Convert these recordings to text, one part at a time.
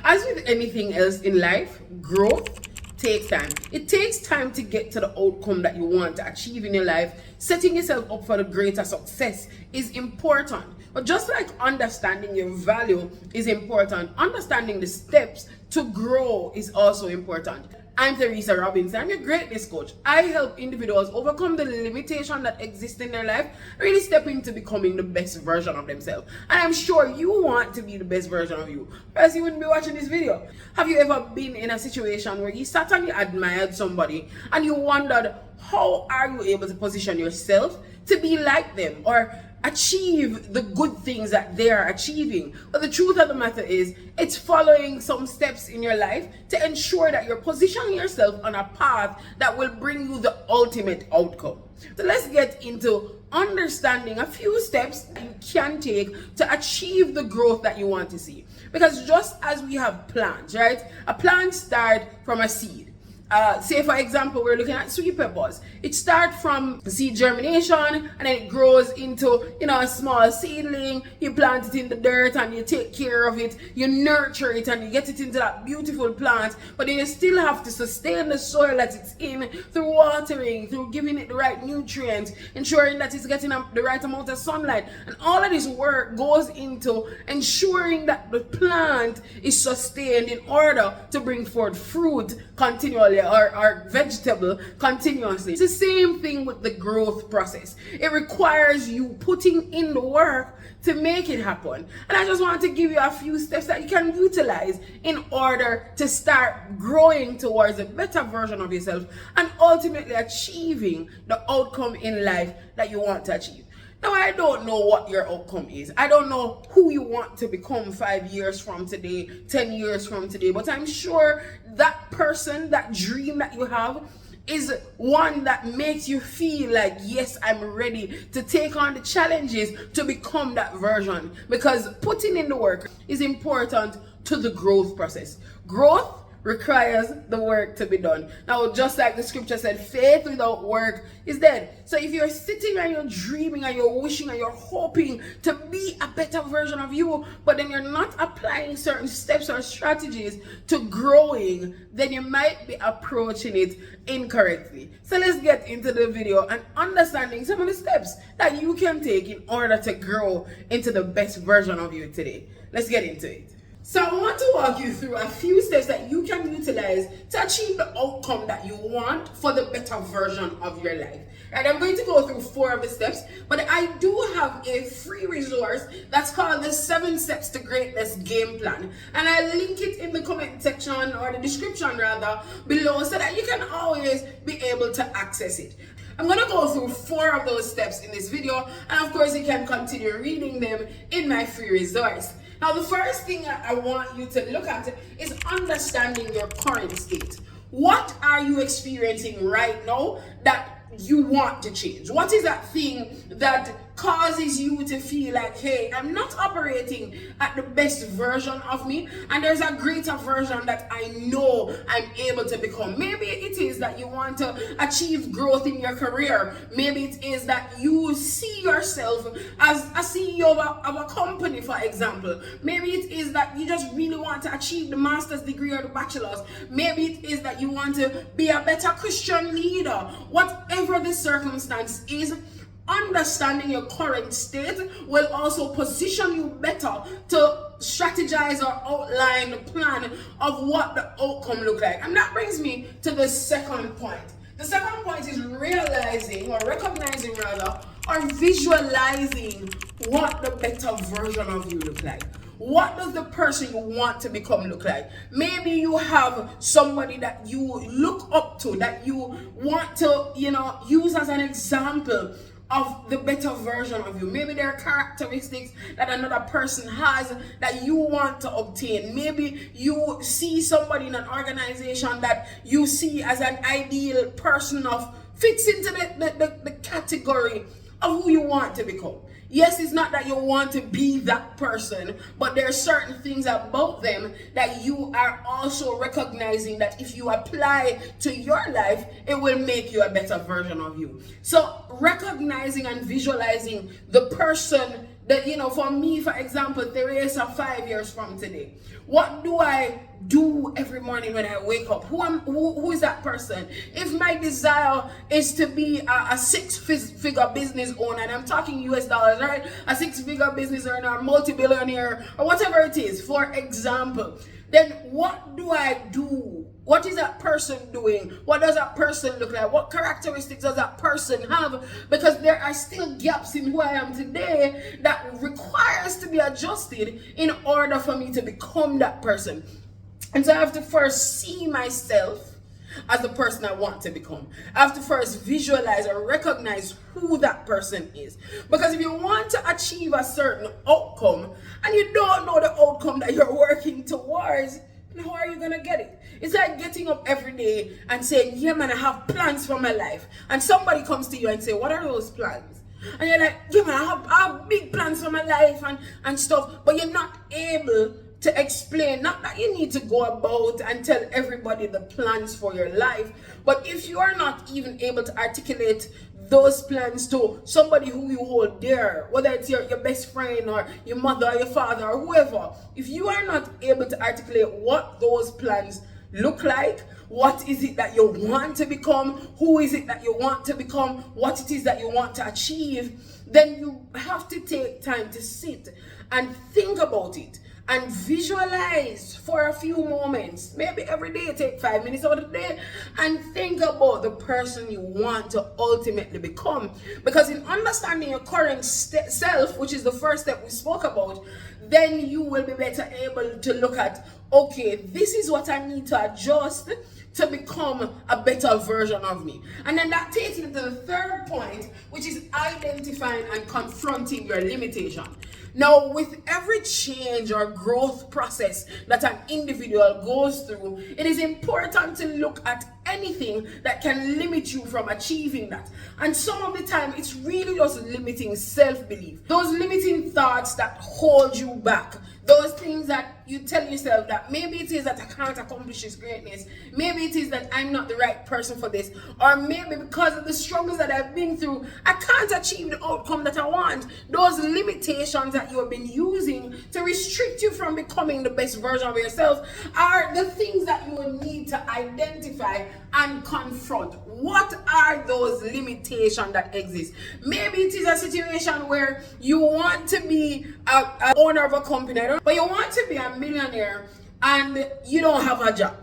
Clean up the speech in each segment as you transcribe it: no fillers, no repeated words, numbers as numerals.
As with anything else in life, growth takes time. It takes time to get to the outcome that you want to achieve in your life. Setting yourself up for the greater success is important. But just like understanding your value is important, understanding the steps to grow is also important. I'm Teresa Robinson. I'm your greatness coach. I help individuals overcome the limitation that exists in their life, really step into becoming the best version of themselves. And I'm sure you want to be the best version of you, or else you wouldn't be watching this video. Have you ever been in a situation where you sat and you admired somebody and you wondered, how are you able to position yourself to be like them or achieve the good things that they are achieving? But the truth of the matter is, it's following some steps in your life to ensure that you're positioning yourself on a path that will bring you the ultimate outcome. So let's get into understanding a few steps that you can take to achieve the growth that you want to see. Because just as we have plants, right? A plant starts from a seed. Say for example, we're looking at sweet peppers. It starts from seed germination and then it grows into, a small seedling. You plant it in the dirt and you take care of it. You nurture it and you get it into that beautiful plant. But then you still have to sustain the soil that it's in through watering, through giving it the right nutrients, ensuring that it's getting the right amount of sunlight. And all of this work goes into ensuring that the plant is sustained in order to bring forth fruit continually, or vegetable continuously. It's the same thing with the growth process. It requires you putting in the work to make it happen. And I just want to give you a few steps that you can utilize in order to start growing towards a better version of yourself and ultimately achieving the outcome in life that you want to achieve. Now, I don't know what your outcome is. I don't know who you want to become 5 years from today, 10 years from today, but I'm sure that person, that dream that you have, is one that makes you feel like, yes, I'm ready to take on the challenges to become that version. Because putting in the work is important to the growth process. Growth requires the work to be done. Now, just like the scripture said, faith without work is dead. So if you're sitting and you're dreaming and you're wishing and you're hoping to be a better version of you, but then you're not applying certain steps or strategies to growing, then you might be approaching it incorrectly. So let's get into the video and understanding some of the steps that you can take in order to grow into the best version of you today. Let's get into it. So I want to walk you through a few steps that you can utilize to achieve the outcome that you want for the better version of your life. And I'm going to go through 4 of the steps, but I do have a free resource that's called the 7 Steps to Greatness Game Plan. And I'll link it in the comment section, or the description rather, below, so that you can always be able to access it. I'm going to go through 4 of those steps in this video, and of course you can continue reading them in my free resource. Now, the first thing I want you to look at is understanding your current state. What are you experiencing right now that you want to change? What is that thing that causes you to feel like, hey, I'm not operating at the best version of me, and there's a greater version that I know I'm able to become? Maybe it is that you want to achieve growth in your career. Maybe it is that you see yourself as a CEO of a company, for example. Maybe it is that you just really want to achieve the master's degree or the bachelor's. Maybe it is that you want to be a better Christian leader. Whatever the circumstance is, understanding your current state will also position you better to strategize or outline the plan of what the outcome look like. And that brings me to the second point. The second point is realizing, or recognizing rather, or visualizing what the better version of you look like. What does the person you want to become look like? Maybe you have somebody that you look up to, that you want to, use as an example of the better version of you. Maybe there are characteristics that another person has that you want to obtain. Maybe you see somebody in an organization that you see as an ideal person of fits into the category of who you want to become. Yes, it's not that you want to be that person, but there are certain things about them that you are also recognizing that if you apply to your life, it will make you a better version of you. So recognizing and visualizing the person That, for me, for example, Teresa, 5 years from today, what do I do every morning when I wake up? Who is that person? If my desire is to be a six-figure business owner, and I'm talking US dollars, right? A six-figure business owner, a multi-billionaire, or whatever it is, for example, then what do I do? What is that person doing? What does that person look like? What characteristics does that person have? Because there are still gaps in who I am today that requires to be adjusted in order for me to become that person. And so I have to first see myself as the person I want to become. I have to first visualize or recognize who that person is. Because if you want to achieve a certain outcome and you don't know the outcome that you're working towards, then how are you going to get it? It's like getting up every day and saying, yeah man, I have plans for my life. And somebody comes to you and say, what are those plans? And you're like, yeah man, I have big plans for my life and stuff. But you're not able to explain, not that you need to go about and tell everybody the plans for your life, but if you are not even able to articulate those plans to somebody who you hold dear, whether it's your best friend or your mother or your father or whoever, if you are not able to articulate what those plans look like, what is it that you want to become, who is it that you want to become, what it is that you want to achieve, then you have to take time to sit and think about it and visualize for a few moments, maybe every day. Take 5 minutes out of the day and think about the person you want to ultimately become. Because in understanding your current self, which is the first step we spoke about, then you will be better able to look at, okay, this is what I need to adjust to become a better version of me. And then that takes you to the third point, which is identifying and confronting your limitation. Now, with every change or growth process that an individual goes through, it is important to look at anything that can limit you from achieving that. And some of the time, it's really just limiting self-belief. Those limiting thoughts that hold you back. Those things that you tell yourself that maybe it is that I can't accomplish this greatness. Maybe it is that I'm not the right person for this. Or maybe because of the struggles that I've been through, I can't achieve the outcome that I want. Those limitations that you have been using to restrict you from becoming the best version of yourself are the things that you will need to identify and confront. What are those limitations that exist? Maybe it is a situation where you want to be an owner of a company, but you want to be a millionaire and you don't have a job,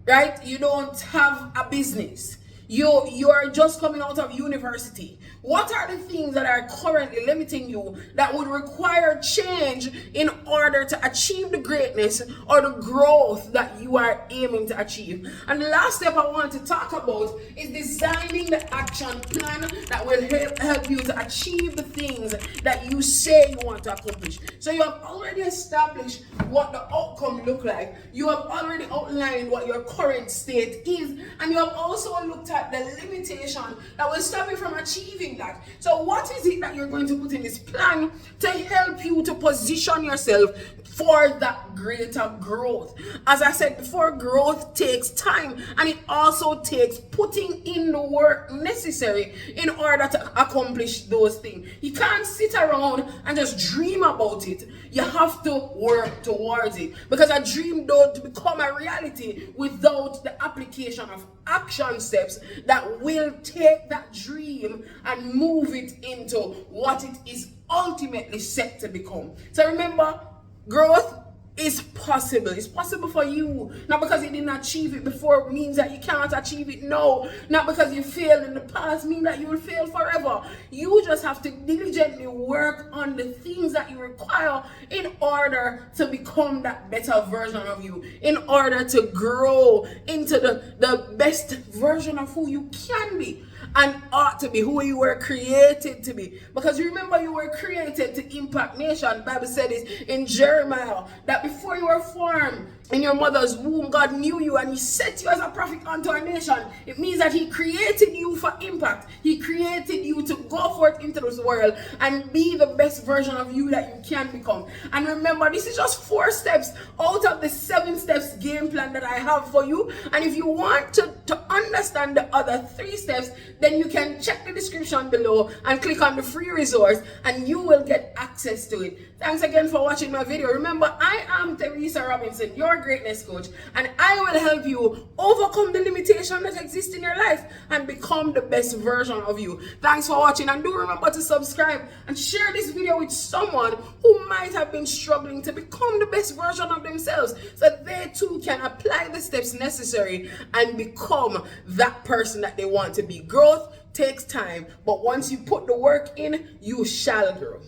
right? You don't have a business. You are just coming out of university. What are the things that are currently limiting you that would require change in order to achieve the greatness or the growth that you are aiming to achieve? And the last step I want to talk about is designing the action plan that will help you to achieve the things that you say you want to accomplish. So you have already established what the outcome look like. You have already outlined what your current state is, and you have also looked at the limitation that will stop you from achieving that. So what is it that you're going to put in this plan to help you to position yourself for that greater growth? As I said before, growth takes time, and it also takes putting in the work necessary in order to accomplish those things. You can't sit around and just dream about it. You have to work towards it, because a dream don't become a reality without the application of action steps that will take that dream and move it into what it is ultimately set to become. So remember, growth is possible. It's possible for you. Not because you didn't achieve it before means that you can't achieve it now. Not because you failed in the past means that you will fail forever. You just have to diligently work on the things that you require in order to become that better version of you, in order to grow into the best version of who you can be and ought to be, who you were created to be. Because remember, you were created to impact nation. The Bible said it in Jeremiah that before you were formed in your mother's womb, God knew you and he set you as a prophet unto a nation. It means that he created you for impact. He created you to go forth into this world and be the best version of you that you can become. And remember, this is just 4 steps out of the 7 steps game plan that I have for you. And if you want to understand the other 3 steps, then you can check the description below and click on the free resource and you will get access to it. Thanks again for watching my video. Remember, I am Teresa Robinson, your greatness coach, and I will help you overcome the limitation that exists in your life and become the best version of you. Thanks for watching, and do remember to subscribe and share this video with someone who might have been struggling to become the best version of themselves, so they too can apply the steps necessary and become that person that they want to be. Growth takes time, but once you put the work in, you shall grow.